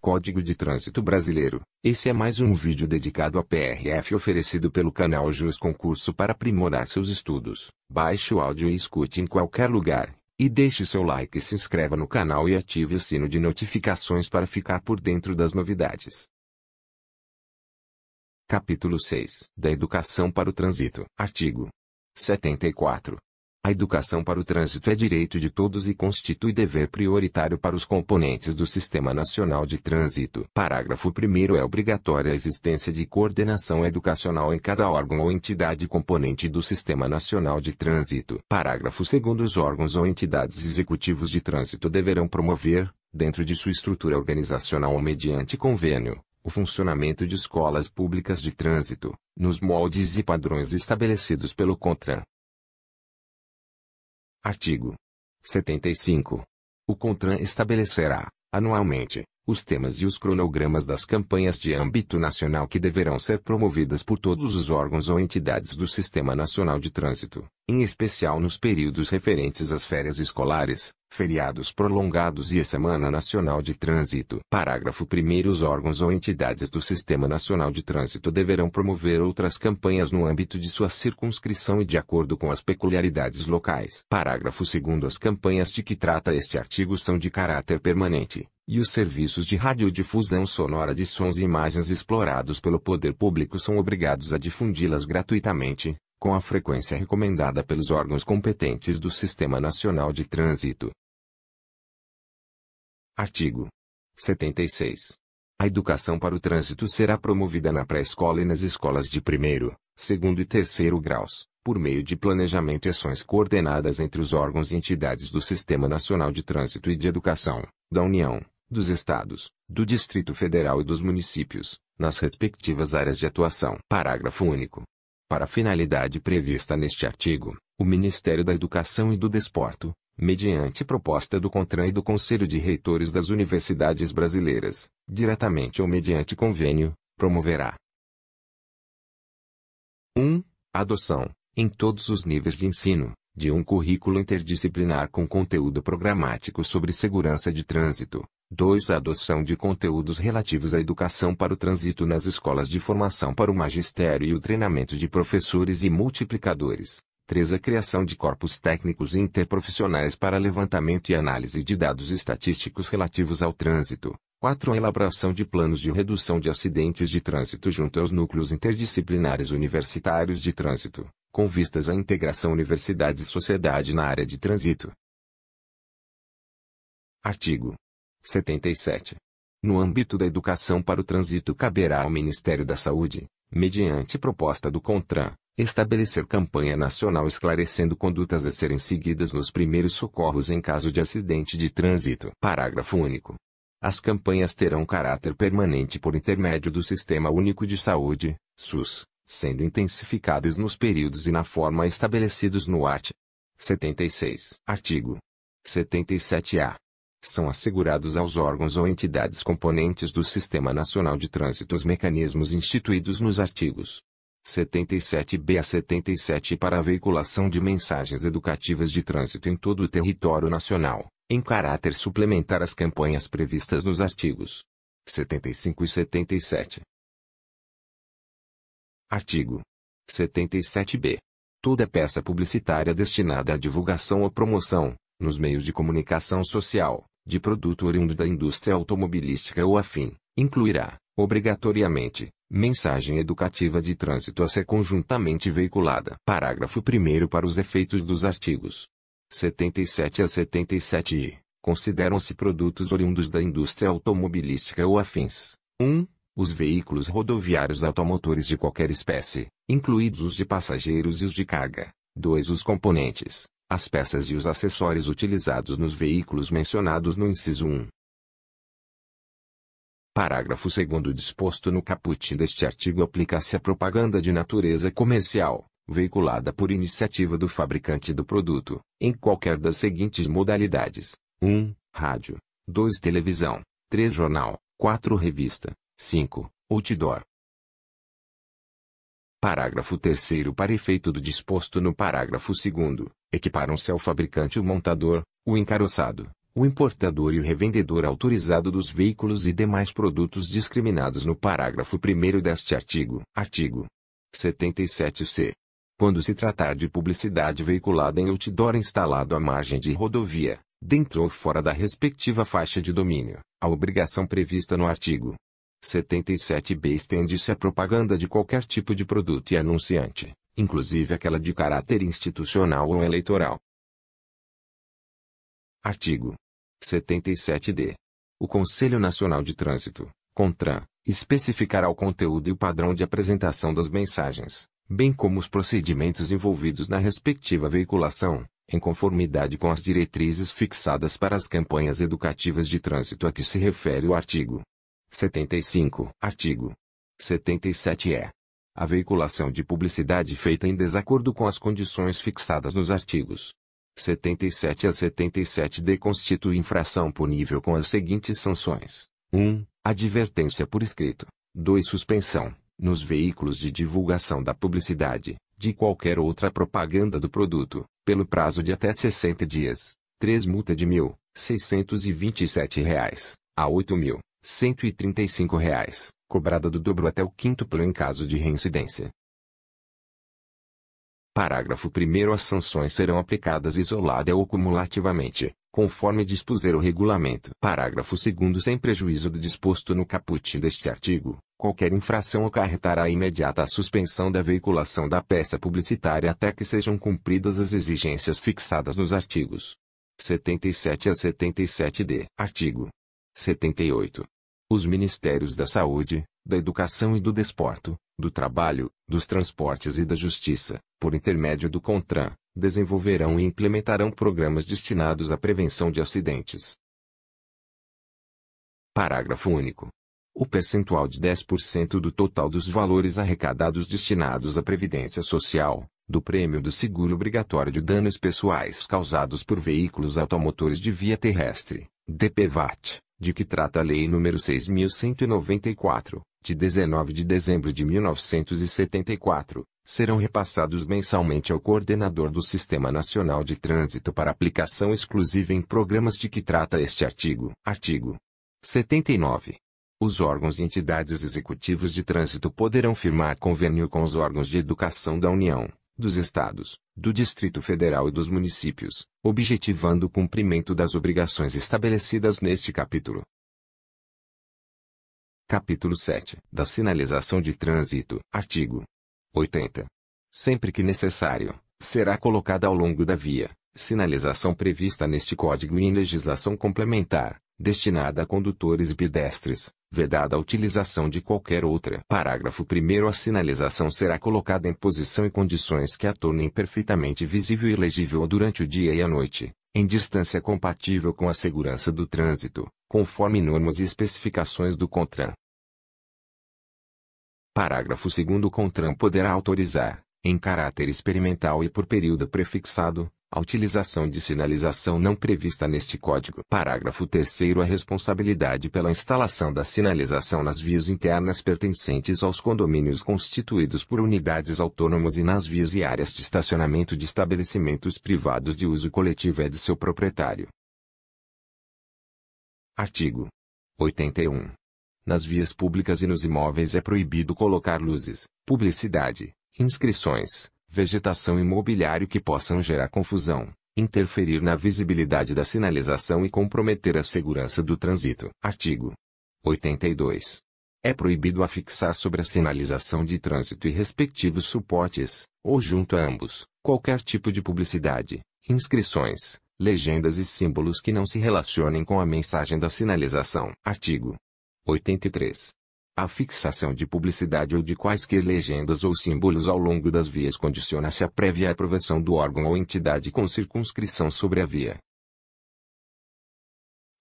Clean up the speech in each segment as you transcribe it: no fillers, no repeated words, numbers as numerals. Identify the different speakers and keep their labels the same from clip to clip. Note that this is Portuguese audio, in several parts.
Speaker 1: Código de Trânsito Brasileiro. Esse é mais um vídeo dedicado à PRF oferecido pelo canal Jus Concurso para aprimorar seus estudos. Baixe o áudio e escute em qualquer lugar. E deixe seu like, se inscreva no canal e ative o sino de notificações para ficar por dentro das novidades. Capítulo 6. Da Educação para o Trânsito. Artigo 74. A educação para o trânsito é direito de todos e constitui dever prioritário para os componentes do Sistema Nacional de Trânsito. Parágrafo 1º. É obrigatória a existência de coordenação educacional em cada órgão ou entidade componente do Sistema Nacional de Trânsito. Parágrafo 2º. Os órgãos ou entidades executivos de trânsito deverão promover, dentro de sua estrutura organizacional ou mediante convênio, o funcionamento de escolas públicas de trânsito, nos moldes e padrões estabelecidos pelo CONTRAN. Artigo 75. O CONTRAN estabelecerá, anualmente, os temas e os cronogramas das campanhas de âmbito nacional que deverão ser promovidas por todos os órgãos ou entidades do Sistema Nacional de Trânsito, em especial nos períodos referentes às férias escolares, feriados prolongados e a Semana Nacional de Trânsito. Parágrafo 1º. Os órgãos ou entidades do Sistema Nacional de Trânsito deverão promover outras campanhas no âmbito de sua circunscrição e de acordo com as peculiaridades locais. Parágrafo 2º. As campanhas de que trata este artigo são de caráter permanente, e os serviços de radiodifusão sonora de sons e imagens explorados pelo poder público são obrigados a difundi-las gratuitamente, com a frequência recomendada pelos órgãos competentes do Sistema Nacional de Trânsito. Artigo 76. A educação para o trânsito será promovida na pré-escola e nas escolas de primeiro, segundo e terceiro graus, por meio de planejamento e ações coordenadas entre os órgãos e entidades do Sistema Nacional de Trânsito e de Educação, da União, dos Estados, do Distrito Federal e dos municípios, nas respectivas áreas de atuação. Parágrafo único. Para a finalidade prevista neste artigo, o Ministério da Educação e do Desporto, mediante proposta do CONTRAN e do Conselho de Reitores das Universidades Brasileiras, diretamente ou mediante convênio, promoverá: 1. Adoção, em todos os níveis de ensino, de um currículo interdisciplinar com conteúdo programático sobre segurança de trânsito. 2. A adoção de conteúdos relativos à educação para o trânsito nas escolas de formação para o magistério e o treinamento de professores e multiplicadores. 3. A criação de corpos técnicos e interprofissionais para levantamento e análise de dados estatísticos relativos ao trânsito. 4. A elaboração de planos de redução de acidentes de trânsito junto aos núcleos interdisciplinares universitários de trânsito, com vistas à integração universidade e sociedade na área de trânsito. Artigo 77. No âmbito da educação para o trânsito caberá ao Ministério da Saúde, mediante proposta do CONTRAN, estabelecer campanha nacional esclarecendo condutas a serem seguidas nos primeiros socorros em caso de acidente de trânsito. Parágrafo único. As campanhas terão caráter permanente por intermédio do Sistema Único de Saúde, SUS, sendo intensificadas nos períodos e na forma estabelecidos no art. 76. Artigo 77-A. São assegurados aos órgãos ou entidades componentes do Sistema Nacional de Trânsito os mecanismos instituídos nos artigos 77-B a 77 para a veiculação de mensagens educativas de trânsito em todo o território nacional, em caráter suplementar às campanhas previstas nos artigos 75 e 77. Artigo 77-B. Toda peça publicitária destinada à divulgação ou promoção, nos meios de comunicação social, de produto oriundo da indústria automobilística ou afim, incluirá, obrigatoriamente, mensagem educativa de trânsito a ser conjuntamente veiculada. Parágrafo 1º. Para os efeitos dos artigos 77 a 77-I, consideram-se produtos oriundos da indústria automobilística ou afins: 1. Os veículos rodoviários automotores de qualquer espécie, incluídos os de passageiros e os de carga. 2. Os componentes, as peças e os acessórios utilizados nos veículos mencionados no inciso 1. Parágrafo 2º. Disposto no caput deste artigo aplica-se a propaganda de natureza comercial, veiculada por iniciativa do fabricante do produto, em qualquer das seguintes modalidades: 1. Rádio. 2. Televisão. 3. Jornal. 4. Revista. 5. Outdoor. Parágrafo 3º. Para efeito do disposto no parágrafo 2º, equiparam-se ao fabricante o montador, o encaroçado, O importador e o revendedor autorizado dos veículos e demais produtos discriminados no parágrafo 1º deste artigo. Artigo 77-C. Quando se tratar de publicidade veiculada em outdoor instalado à margem de rodovia, dentro ou fora da respectiva faixa de domínio, a obrigação prevista no artigo 77-B estende-se à propaganda de qualquer tipo de produto e anunciante, inclusive aquela de caráter institucional ou eleitoral. Artigo 77-D. O Conselho Nacional de Trânsito, CONTRAN, especificará o conteúdo e o padrão de apresentação das mensagens, bem como os procedimentos envolvidos na respectiva veiculação, em conformidade com as diretrizes fixadas para as campanhas educativas de trânsito a que se refere o artigo 75. Artigo 77-E. A veiculação de publicidade feita em desacordo com as condições fixadas nos artigos 77 a 77-D constitui infração punível com as seguintes sanções: 1. Advertência por escrito. 2. Suspensão, nos veículos de divulgação da publicidade, de qualquer outra propaganda do produto, pelo prazo de até 60 dias. 3. Multa de R$ 1.627 a R$ 8.135, cobrada do dobro até o quíntuplo em caso de reincidência. Parágrafo 1º. As sanções serão aplicadas isolada ou cumulativamente, conforme dispuser o regulamento. Parágrafo 2º. Sem prejuízo do disposto no caput deste artigo, qualquer infração acarretará a imediata suspensão da veiculação da peça publicitária até que sejam cumpridas as exigências fixadas nos artigos 77 a 77-D. Artigo 78. Os Ministérios da Saúde, da Educação e do Desporto, do Trabalho, dos Transportes e da Justiça, por intermédio do CONTRAN, desenvolverão e implementarão programas destinados à prevenção de acidentes. Parágrafo único. O percentual de 10% do total dos valores arrecadados destinados à Previdência Social, do prêmio do seguro obrigatório de danos pessoais causados por veículos automotores de via terrestre, DPVAT, de que trata a Lei nº 6.194, de 19 de dezembro de 1974, serão repassados mensalmente ao coordenador do Sistema Nacional de Trânsito para aplicação exclusiva em programas de que trata este artigo. Artigo 79. Os órgãos e entidades executivos de trânsito poderão firmar convênio com os órgãos de educação da União, dos Estados, do Distrito Federal e dos municípios, objetivando o cumprimento das obrigações estabelecidas neste capítulo. Capítulo 7. Da sinalização de trânsito. Artigo 80. Sempre que necessário, será colocada ao longo da via, sinalização prevista neste Código e em legislação complementar, destinada a condutores e pedestres, vedada a utilização de qualquer outra. Parágrafo 1º. A sinalização será colocada em posição e condições que a tornem perfeitamente visível e legível durante o dia e a noite, em distância compatível com a segurança do trânsito, conforme normas e especificações do CONTRAN. Parágrafo 2º. O CONTRAN poderá autorizar, em caráter experimental e por período prefixado, a utilização de sinalização não prevista neste Código. Parágrafo 3º. A responsabilidade pela instalação da sinalização nas vias internas pertencentes aos condomínios constituídos por unidades autônomas e nas vias e áreas de estacionamento de estabelecimentos privados de uso coletivo é de seu proprietário. Artigo 81. Nas vias públicas e nos imóveis é proibido colocar luzes, publicidade, inscrições, vegetação e mobiliário que possam gerar confusão, interferir na visibilidade da sinalização e comprometer a segurança do trânsito. Artigo 82. É proibido afixar sobre a sinalização de trânsito e respectivos suportes, ou junto a ambos, qualquer tipo de publicidade, inscrições, legendas e símbolos que não se relacionem com a mensagem da sinalização. Artigo 83. A fixação de publicidade ou de quaisquer legendas ou símbolos ao longo das vias condiciona-se à prévia aprovação do órgão ou entidade com circunscrição sobre a via.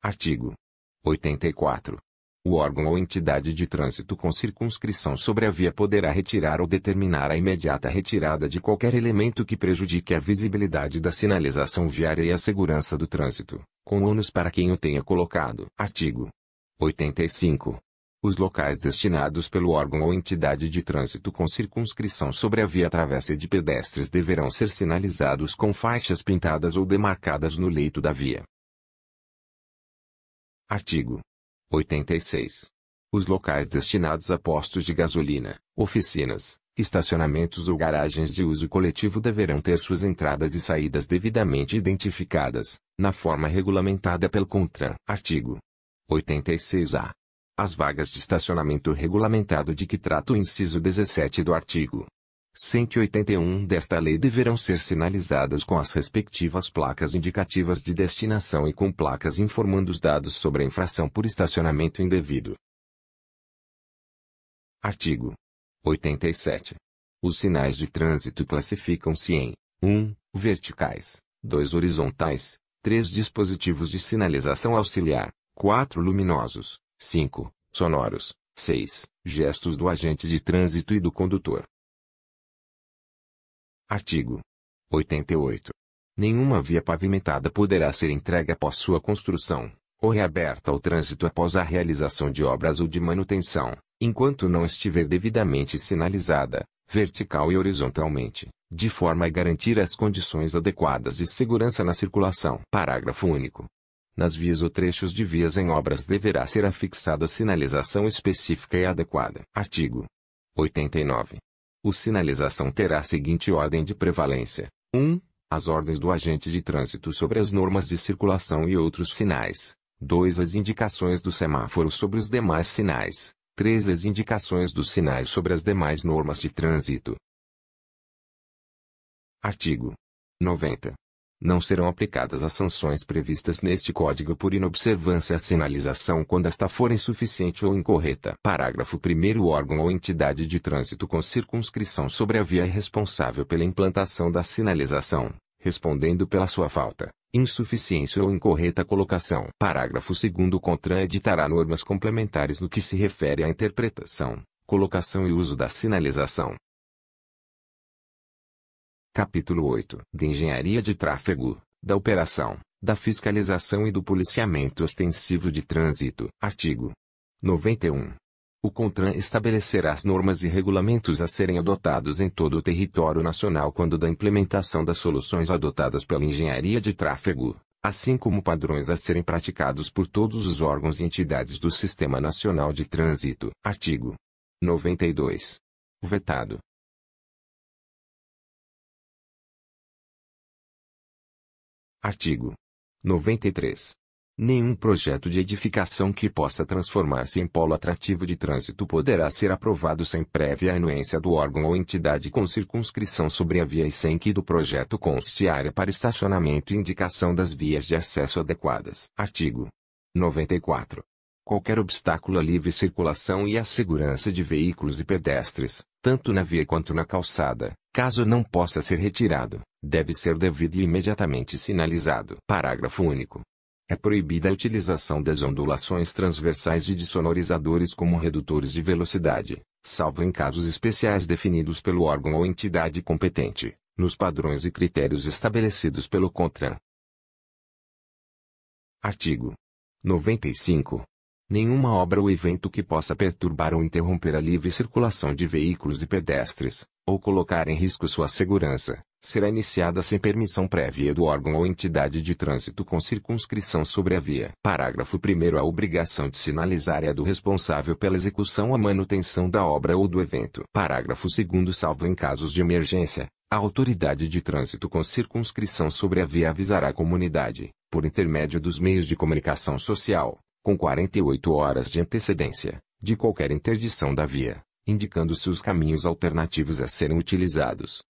Speaker 1: Artigo 84. O órgão ou entidade de trânsito com circunscrição sobre a via poderá retirar ou determinar a imediata retirada de qualquer elemento que prejudique a visibilidade da sinalização viária e a segurança do trânsito, com ônus para quem o tenha colocado. Artigo 85. Os locais destinados pelo órgão ou entidade de trânsito com circunscrição sobre a via travessa de pedestres deverão ser sinalizados com faixas pintadas ou demarcadas no leito da via. Artigo 86. Os locais destinados a postos de gasolina, oficinas, estacionamentos ou garagens de uso coletivo deverão ter suas entradas e saídas devidamente identificadas, na forma regulamentada pelo CONTRAN. Artigo 86-A. As vagas de estacionamento regulamentado de que trata o inciso 17 do artigo 181 desta lei deverão ser sinalizadas com as respectivas placas indicativas de destinação e com placas informando os dados sobre a infração por estacionamento indevido. Artigo 87. Os sinais de trânsito classificam-se em 1. Verticais, 2. Horizontais, 3. Dispositivos de sinalização auxiliar, 4. Luminosos, 5. Sonoros, 6. Gestos do agente de trânsito e do condutor. Artigo 88. Nenhuma via pavimentada poderá ser entregue após sua construção, ou reaberta ao trânsito após a realização de obras ou de manutenção, enquanto não estiver devidamente sinalizada, vertical e horizontalmente, de forma a garantir as condições adequadas de segurança na circulação. Parágrafo único. Nas vias ou trechos de vias em obras deverá ser afixada sinalização específica e adequada. Artigo 89. O sinalização terá a seguinte ordem de prevalência: 1. As ordens do agente de trânsito sobre as normas de circulação e outros sinais. 2. As indicações do semáforo sobre os demais sinais. 3. As indicações dos sinais sobre as demais normas de trânsito. Artigo 90. Não serão aplicadas as sanções previstas neste Código por inobservância à sinalização quando esta for insuficiente ou incorreta. Parágrafo 1º. O órgão ou entidade de trânsito com circunscrição sobre a via é responsável pela implantação da sinalização, respondendo pela sua falta, insuficiência ou incorreta colocação. Parágrafo 2º. O CONTRAN editará normas complementares no que se refere à interpretação, colocação e uso da sinalização. Capítulo 8. De Engenharia de Tráfego, da Operação, da Fiscalização e do Policiamento Ostensivo de Trânsito. Artigo 91. O CONTRAN estabelecerá as normas e regulamentos a serem adotados em todo o território nacional quando da implementação das soluções adotadas pela engenharia de tráfego, assim como padrões a serem praticados por todos os órgãos e entidades do Sistema Nacional de Trânsito. Artigo 92. Vetado. Artigo 93. Nenhum projeto de edificação que possa transformar-se em polo atrativo de trânsito poderá ser aprovado sem prévia anuência do órgão ou entidade com circunscrição sobre a via e sem que do projeto conste área para estacionamento e indicação das vias de acesso adequadas. Artigo 94. Qualquer obstáculo à livre circulação e à segurança de veículos e pedestres, tanto na via quanto na calçada, caso não possa ser retirado, deve ser devido e imediatamente sinalizado. Parágrafo único. É proibida a utilização das ondulações transversais e de sonorizadores como redutores de velocidade, salvo em casos especiais definidos pelo órgão ou entidade competente, nos padrões e critérios estabelecidos pelo CONTRAN. Artigo 95. Nenhuma obra ou evento que possa perturbar ou interromper a livre circulação de veículos e pedestres, ou colocar em risco sua segurança, será iniciada sem permissão prévia do órgão ou entidade de trânsito com circunscrição sobre a via. Parágrafo 1º. A obrigação de sinalizar é do responsável pela execução ou manutenção da obra ou do evento. Parágrafo 2º. Salvo em casos de emergência, a autoridade de trânsito com circunscrição sobre a via avisará a comunidade, por intermédio dos meios de comunicação social, com 48 horas de antecedência, de qualquer interdição da via, indicando-se os caminhos alternativos a serem utilizados.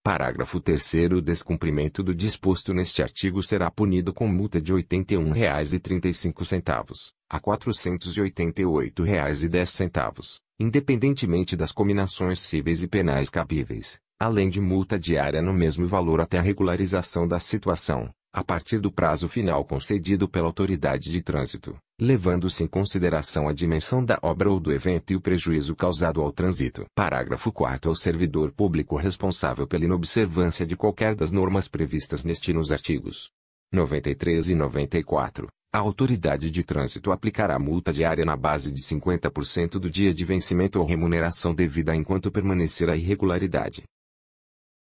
Speaker 1: Parágrafo 3º. O descumprimento do disposto neste artigo será punido com multa de R$ 81,35 a R$ 488,10, independentemente das cominações cíveis e penais cabíveis, além de multa diária no mesmo valor até a regularização da situação, a partir do prazo final concedido pela autoridade de trânsito, levando-se em consideração a dimensão da obra ou do evento e o prejuízo causado ao trânsito. Parágrafo 4º. Ao servidor público responsável pela inobservância de qualquer das normas previstas nos artigos 93 e 94, a autoridade de trânsito aplicará multa diária na base de 50% do dia de vencimento ou remuneração devida enquanto permanecer a irregularidade.